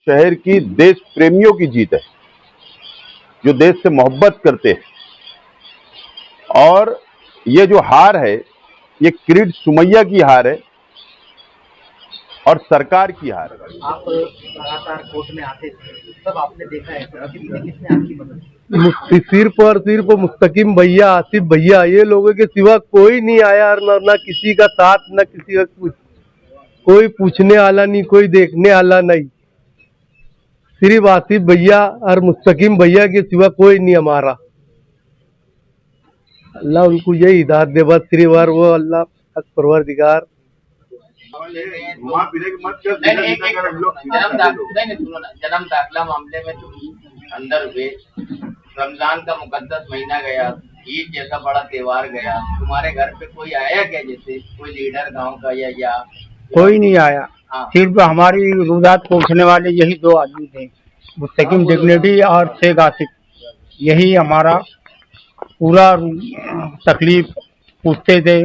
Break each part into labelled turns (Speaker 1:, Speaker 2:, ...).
Speaker 1: शहर की देश प्रेमियों की जीत है, जो देश से मोहब्बत करते हैं। और ये जो हार है, ये किरीट सुमैया की हार है और सरकार की हार है।
Speaker 2: आप लगातार कोर्ट में आते थे, तब आपने देखा है किसने आपकी मदद की?
Speaker 3: सिर्फ मुस्तकीम भैया, आसिफ भैया, ये लोगों के सिवा कोई नहीं आया और ना किसी का साथ, ना किसी का कुछ, कोई पूछने वाला नहीं, कोई देखने वाला नहीं। सिर्फ आसिफ भैया और मुस्तकीम भैया के सिवा कोई नहीं हमारा। अल्लाह उनको यही हिदायत दे, बस सिर्फ और वो अल्लाह परवरदिगार।
Speaker 4: जन्म दाखिला मामले में तुम अंदर हुए, रमजान का मुकद्दस महीना गया, ईद जैसा बड़ा त्योहार गया, तुम्हारे घर पे कोई आया क्या? जैसे कोई लीडर गांव का या
Speaker 5: कोई नहीं आया।
Speaker 4: हाँ।
Speaker 5: सिर्फ हमारी रुदात पहुँचने वाले यही दो आदमी थे, मुस्तकीम डिग्निटी और शेख आसिफ। यही हमारा पूरा तकलीफ पूछते थे,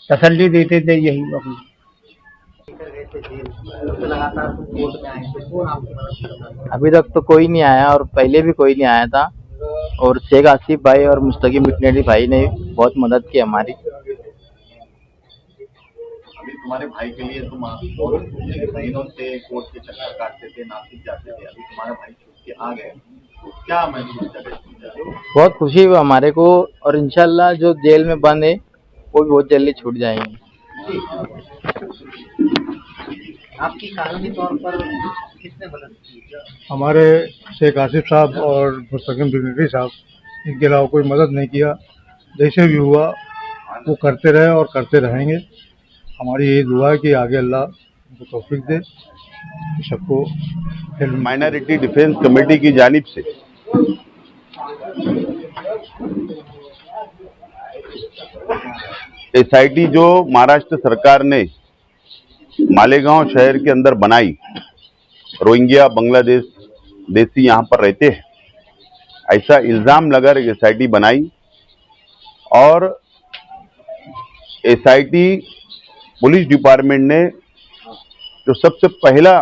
Speaker 5: तसल्ली देते थे, यही लोग।
Speaker 2: लगातार कोर्ट में आए थे, कौन आपकी मदद करता?
Speaker 6: अभी तक तो कोई नहीं आया और पहले भी कोई नहीं आया था, और शेख आसिफ भाई और मुस्तकीम डिग्निटी भाई ने बहुत मदद की हमारी।
Speaker 7: अभी तुम्हारे भाई के लिए तुम महीनों से कोर्ट के चक्कर काटते थे, नासिक जाते थे, अभी तुम्हारा भाई छूट के आ गए, तो क्या महसूस कर रहे?
Speaker 6: बहुत खुशी हुई हमारे को, और इंशाल्लाह जो जेल में बंद है वो भी बहुत जल्दी छूट जाएंगे।
Speaker 2: आपकी कानूनी तौर पर किसने मदद की?
Speaker 3: हमारे शेख आसिफ साहब और मुस्तकीम डिग्निटी साहब, इनके अलावा कोई मदद नहीं किया। जैसे भी हुआ वो करते रहे और करते रहेंगे। हमारी यही दुआ है कि आगे अल्लाह उनको तौफीक दे, सबको।
Speaker 1: माइनॉरिटी डिफेंस कमेटी की जानिब से एसआईटी जो महाराष्ट्र सरकार ने मालेगांव शहर के अंदर बनाई, रोहिंग्या बांग्लादेश देसी यहाँ पर रहते हैं, ऐसा इल्जाम लगा एसआईटी बनाई। और एसआईटी पुलिस डिपार्टमेंट ने जो सबसे पहला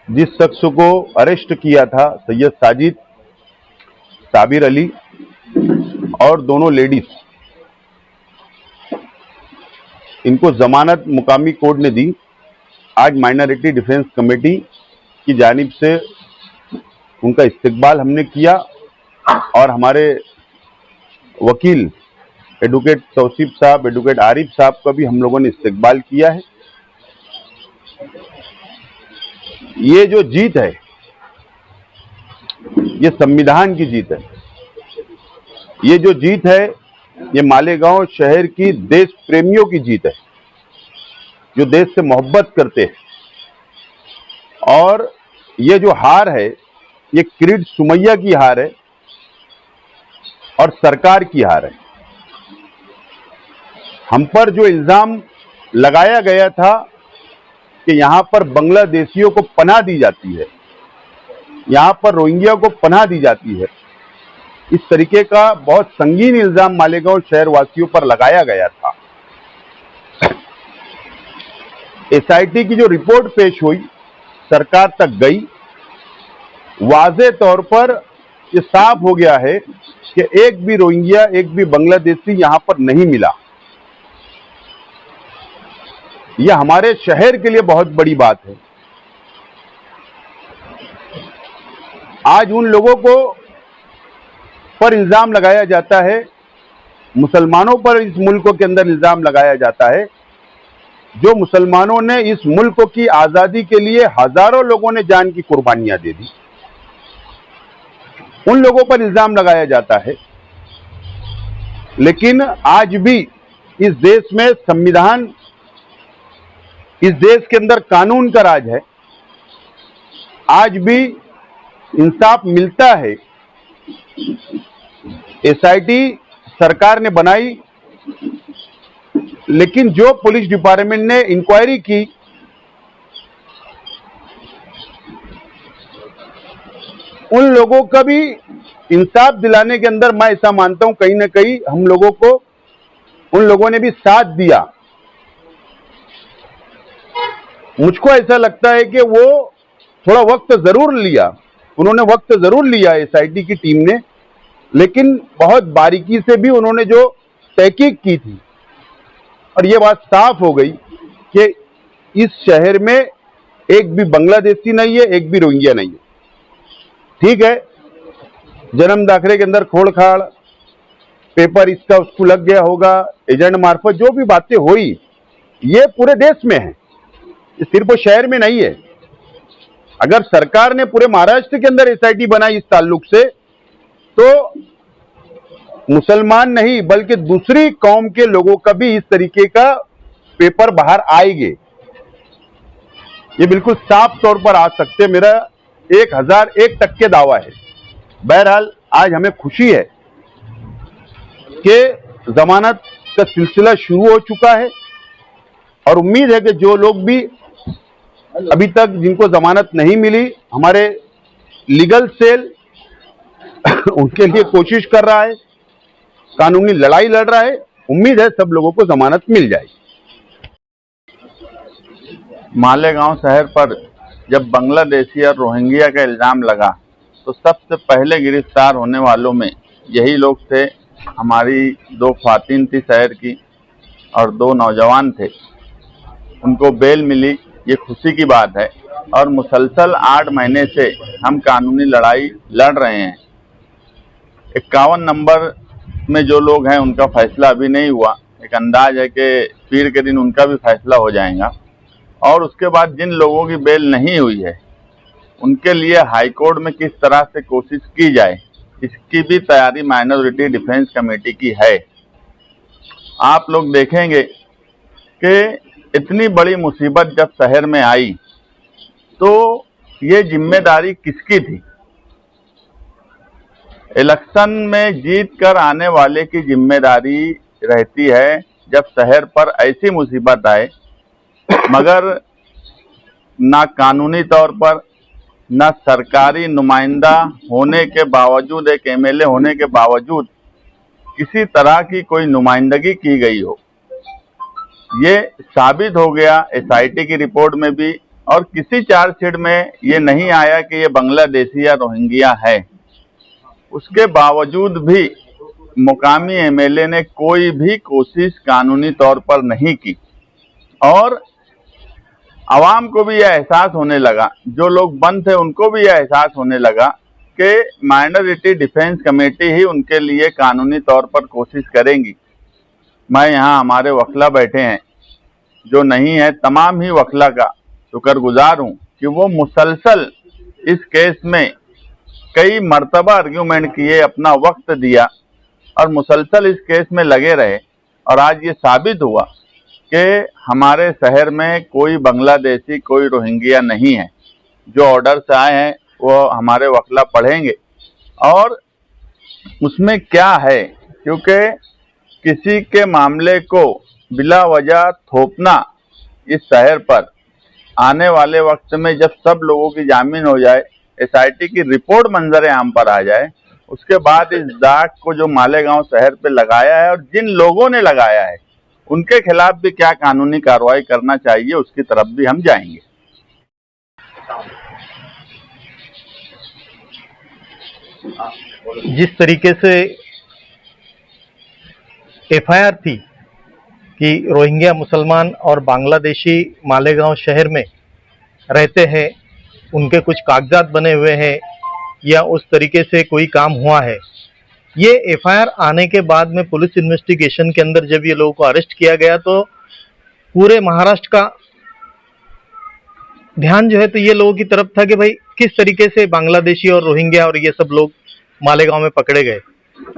Speaker 1: जिस शख्स को अरेस्ट किया था, सैयद साजिद, साबिर अली और दोनों लेडीज, इनको जमानत मुकामी कोर्ट ने दी। आज माइनॉरिटी डिफेंस कमेटी की जानिब से उनका इस्तकबाल हमने किया और हमारे वकील एडवोकेट तौसीफ साहब, एडवोकेट आरिफ साहब का भी हम लोगों ने इस्तकबाल किया है। ये जो जीत है, ये संविधान की जीत है। ये जो जीत है, ये मालेगांव शहर की देश प्रेमियों की जीत है, जो देश से मोहब्बत करते हैं। और ये जो हार है, ये किरीट सुमैया की हार है और सरकार की हार है। हम पर जो इल्जाम लगाया गया था कि यहां पर बांग्लादेशियों को पनाह दी जाती है, यहां पर रोहिंग्या को पनाह दी जाती है, इस तरीके का बहुत संगीन इल्जाम मालेगांव शहर वासियों पर लगाया गया था। एसआईटी की जो रिपोर्ट पेश हुई, सरकार तक गई, वाज़े तौर पर ये साफ हो गया है कि एक भी रोहिंग्या, एक भी बांग्लादेशी यहां पर नहीं मिला। यह हमारे शहर के लिए बहुत बड़ी बात है। आज उन लोगों को पर इल्जाम लगाया जाता है, मुसलमानों पर इस मुल्क के अंदर इल्जाम लगाया जाता है, जो मुसलमानों ने इस मुल्क की आजादी के लिए हजारों लोगों ने जान की कुर्बानियां दे दी, उन लोगों पर इल्जाम लगाया जाता है। लेकिन आज भी इस देश में संविधान, इस देश के अंदर कानून का राज है। आज भी इंसाफ मिलता है। एसआईटी सरकार ने बनाई, लेकिन जो पुलिस डिपार्टमेंट ने इंक्वायरी की, उन लोगों का भी इंसाफ दिलाने के अंदर मैं ऐसा मानता हूं कहीं ना कहीं हम लोगों को, उन लोगों ने भी साथ दिया। मुझको ऐसा लगता है कि वो थोड़ा वक्त जरूर लिया, उन्होंने वक्त जरूर लिया एसआईटी की टीम ने, लेकिन बहुत बारीकी से भी उन्होंने जो तहकीक की थी, और ये बात साफ हो गई कि इस शहर में एक भी बांग्लादेशी नहीं है, एक भी रोहिंग्या नहीं है। ठीक है, जन्म दाखिले के अंदर खोड़-खाड़, पेपर इसका उसको लग गया होगा, एजेंट मार्फत जो भी बातें हुई, ये पूरे देश में है, सिर्फ वो शहर में नहीं है। अगर सरकार ने पूरे महाराष्ट्र के अंदर एसआईटी बनाई इस ताल्लुक से, तो मुसलमान नहीं बल्कि दूसरी कौम के लोगों का भी इस तरीके का पेपर बाहर आएंगे, ये बिल्कुल साफ तौर पर आ सकते, मेरा 1001% दावा है। बहरहाल आज हमें खुशी है कि जमानत का सिलसिला शुरू हो चुका है, और उम्मीद है कि जो लोग भी अभी तक जिनको जमानत नहीं मिली, हमारे लीगल सेल उनके लिए कोशिश कर रहा है, कानूनी लड़ाई लड़ रहा है, उम्मीद है सब लोगों को जमानत मिल जाएगी।
Speaker 8: मालेगांव शहर पर जब बांग्लादेशी और रोहिंग्या का इल्जाम लगा तो सबसे पहले गिरफ्तार होने वालों में यही लोग थे। हमारी 2 ख्वातीन थी शहर की और 2 नौजवान थे, उनको बेल मिली, ये खुशी की बात है। और मुसलसल 8 महीने से हम कानूनी लड़ाई लड़ रहे हैं। 51 नंबर में जो लोग हैं उनका फैसला अभी नहीं हुआ, एक अंदाज है कि पीर के दिन उनका भी फैसला हो जाएगा। और उसके बाद जिन लोगों की बेल नहीं हुई है उनके लिए हाई कोर्ट में किस तरह से कोशिश की जाए, इसकी भी तैयारी माइनॉरिटी डिफेंस कमेटी की है। आप लोग देखेंगे कि इतनी बड़ी मुसीबत जब शहर में आई तो ये जिम्मेदारी किसकी थी? इलेक्शन में जीत कर आने वाले की जिम्मेदारी रहती है जब शहर पर ऐसी मुसीबत आए, मगर ना कानूनी तौर पर, ना सरकारी नुमाइंदा होने के बावजूद, एक एमएलए होने के बावजूद किसी तरह की कोई नुमाइंदगी की गई हो। ये साबित हो गया एसआईटी की रिपोर्ट में भी, और किसी चार्जशीट में ये नहीं आया कि ये बांग्लादेशी या रोहिंग्या है। उसके बावजूद भी मुकामी एमएलए ने कोई भी कोशिश कानूनी तौर पर नहीं की, और आवाम को भी यह एहसास होने लगा, जो लोग बंद थे उनको भी यह एहसास होने लगा कि माइनॉरिटी डिफेंस कमेटी ही उनके लिए कानूनी तौर पर कोशिश करेंगी। मैं यहाँ, हमारे वकला बैठे हैं, जो नहीं है तमाम ही वकला का शुक्रगुजार हूँ कि वो मुसलसल इस केस में कई मर्तबा आर्ग्यूमेंट किए, अपना वक्त दिया और मुसलसल इस केस में लगे रहे। और आज ये साबित हुआ कि हमारे शहर में कोई बांग्लादेशी, कोई रोहिंग्या नहीं है। जो ऑर्डर्स आए हैं वो हमारे वकला पढ़ेंगे और उसमें क्या है, क्योंकि किसी के मामले को बिला वजह थोपना इस शहर पर आने वाले वक्त में, जब सब लोगों की जामीन हो जाए, एसआईटी की रिपोर्ट मंजर आम पर आ जाए, उसके बाद इस दाग को जो मालेगांव शहर पे लगाया है और जिन लोगों ने लगाया है उनके खिलाफ भी क्या कानूनी कार्रवाई करना चाहिए, उसकी तरफ भी हम जाएंगे।
Speaker 9: जिस तरीके से एफआईआर थी कि रोहिंग्या मुसलमान और बांग्लादेशी मालेगांव शहर में रहते हैं, उनके कुछ कागजात बने हुए हैं या उस तरीके से कोई काम हुआ है, ये एफआईआर आने के बाद में पुलिस इन्वेस्टिगेशन के अंदर जब ये लोगों को अरेस्ट किया गया तो पूरे महाराष्ट्र का ध्यान जो है तो ये लोगों की तरफ था कि भाई किस तरीके से बांग्लादेशी और रोहिंग्या और ये सब लोग मालेगांव में पकड़े गए।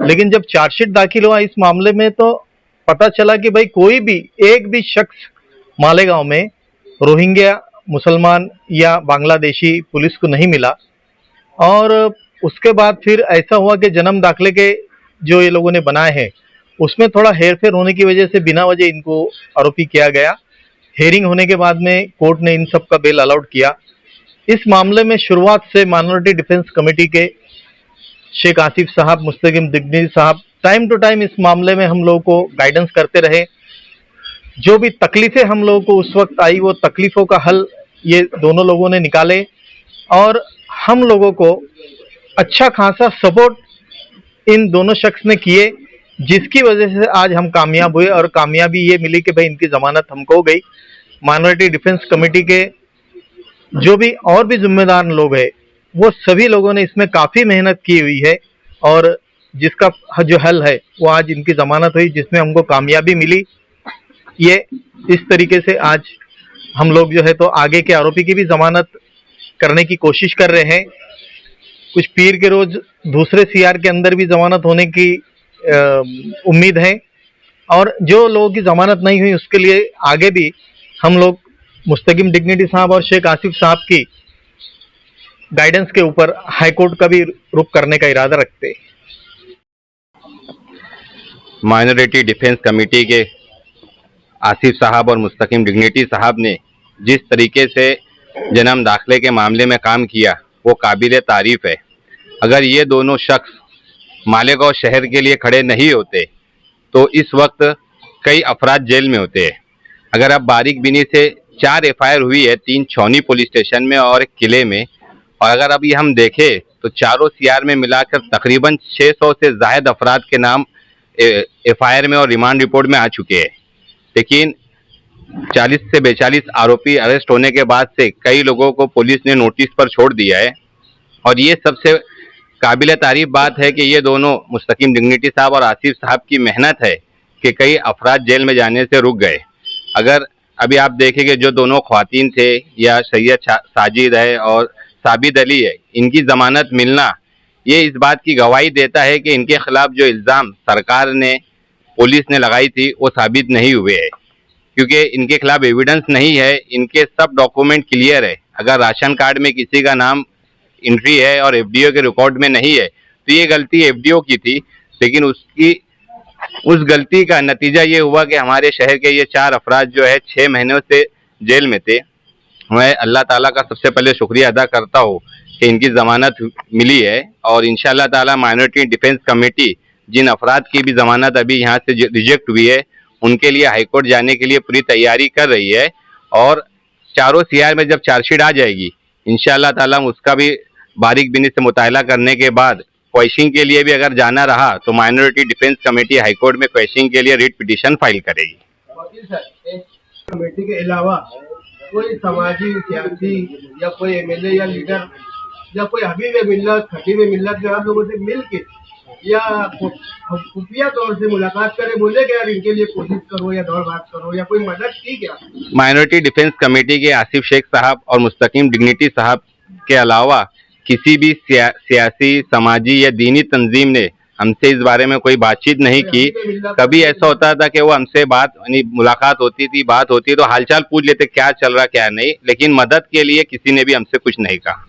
Speaker 9: लेकिन जब चार्जशीट दाखिल हुआ इस मामले में तो पता चला कि भाई कोई भी एक भी शख्स मालेगांव में रोहिंग्या, मुसलमान या बांग्लादेशी पुलिस को नहीं मिला। और उसके बाद फिर ऐसा हुआ कि जन्म दाखिले के जो ये लोगों ने बनाए हैं उसमें थोड़ा हेरफेर होने की वजह से बिना वजह इनको आरोपी किया गया। हेयरिंग होने के बाद में कोर्ट ने इन सब का बेल अलाउड किया। इस मामले में शुरुआत से माइनॉरिटी डिफेंस कमेटी के शेख आसिफ साहब, मुस्तकीम दिग्नी साहब टाइम टू टाइम इस मामले में हम लोगों को गाइडेंस करते रहे। जो भी तकलीफें हम लोगों को उस वक्त आई वो तकलीफों का हल ये दोनों लोगों ने निकाले और हम लोगों को अच्छा खासा सपोर्ट इन दोनों शख्स ने किए, जिसकी वजह से आज हम कामयाब हुए और कामयाबी ये मिली कि भाई इनकी जमानत हमको हो गई। माइनॉरिटी डिफेंस कमेटी के जो भी और भी जिम्मेदार लोग हैं वो सभी लोगों ने इसमें काफी मेहनत की हुई है और जिसका जो हल है वो आज इनकी जमानत हुई, जिसमें हमको कामयाबी मिली। ये इस तरीके से आज हम लोग जो है तो आगे के आरोपी की भी जमानत करने की कोशिश कर रहे हैं। कुछ पीर के रोज दूसरे सीआर के अंदर भी जमानत होने की उम्मीद है और जो लोगों की जमानत नहीं हुई उसके लिए आगे भी हम लोग मुस्तकिम डिग्निटी साहब और शेख आसिफ साहब की गाइडेंस के ऊपर हाईकोर्ट का भी रुख करने का इरादा रखते हैं।
Speaker 10: माइनॉरिटी डिफेंस कमेटी के आसिफ साहब और मुस्तकिम डिग्निटी साहब ने जिस तरीके से जन्म दाखिले के मामले में काम किया वो काबिल तारीफ है। अगर ये दोनों शख्स मालेगांव शहर के लिए खड़े नहीं होते तो इस वक्त कई अफराद जेल में होते हैं। अगर अब बारीक बीनी से 4 FIR हुई है, 3 छौनी पुलिस स्टेशन में और एक किले में, और अगर अभी हम देखें तो चारों CR में मिलाकर तकरीबन 600 से ज़ायद अफराद के नाम FIR में और रिमांड रिपोर्ट में आ चुके हैं। लेकिन 40 से 42 आरोपी अरेस्ट होने के बाद से कई लोगों को पुलिस ने नोटिस पर छोड़ दिया है और ये सबसे काबिल तारीफ बात है कि ये दोनों मुस्तकिम डिग्निटी साहब और आसिफ साहब की मेहनत है कि कई अफराद जेल में जाने से रुक गए। अगर अभी आप देखेंगे जो दोनों ख्वातीन थे या सैयद साजिद है और साबिद अली है, इनकी जमानत मिलना ये इस बात की गवाही देता है कि इनके खिलाफ जो इल्ज़ाम सरकार ने पुलिस ने लगाई थी वो साबित नहीं हुए हैं, क्योंकि इनके खिलाफ एविडेंस नहीं है। इनके सब डॉक्यूमेंट क्लियर है। अगर राशन कार्ड में किसी का नाम एंट्री है और FDO के रिकॉर्ड में नहीं है तो ये गलती FDO की थी, लेकिन उस गलती का नतीजा ये हुआ कि हमारे शहर के ये 4 अफराद जो है 6 महीनों से जेल में थे। मैं अल्लाह ताला का सबसे पहले शुक्रिया अदा करता हूँ कि इनकी ज़मानत मिली है और इंशाअल्लाह ताला माइनॉरिटी डिफेंस कमेटी जिन अफराद की भी ज़मानत अभी यहाँ से रिजेक्ट हुई है उनके लिए हाईकोर्ट जाने के लिए पूरी तैयारी कर रही है और चारों CR में जब चार्जशीट आ जाएगी इंशाअल्लाह ताला उसका भी बारीक बीनी से मुताला करने के बाद क्वेश्चनिंग के लिए भी अगर जाना रहा तो माइनॉरिटी डिफेंस कमेटी हाईकोर्ट में क्वेश्चनिंग के लिए रिट पिटीशन फाइल करेगी।
Speaker 3: कमेटी के अलावा कोई समाजी सियासी या कोई MLA या लीडर या कोई हबीब मिल्लत खतीब मिल्लत जो आप लोगों से मिल के या खुफिया तौर से मुलाकात करे, बोले कि यार इनके लिए कोशिश करो या दौड़ भाग करो या कोई मदद की क्या?
Speaker 10: माइनॉरिटी डिफेंस कमेटी के आसिफ शेख साहब और मुस्तकिम डिग्निटी साहब के अलावा किसी भी सियासी समाजी या दीनी तंजीम ने हमसे इस बारे में कोई बातचीत नहीं की। कभी ऐसा होता था कि वो हमसे मुलाकात होती थी, बात होती तो हालचाल पूछ लेते क्या चल रहा क्या नहीं, लेकिन मदद के लिए किसी ने भी हमसे कुछ नहीं कहा।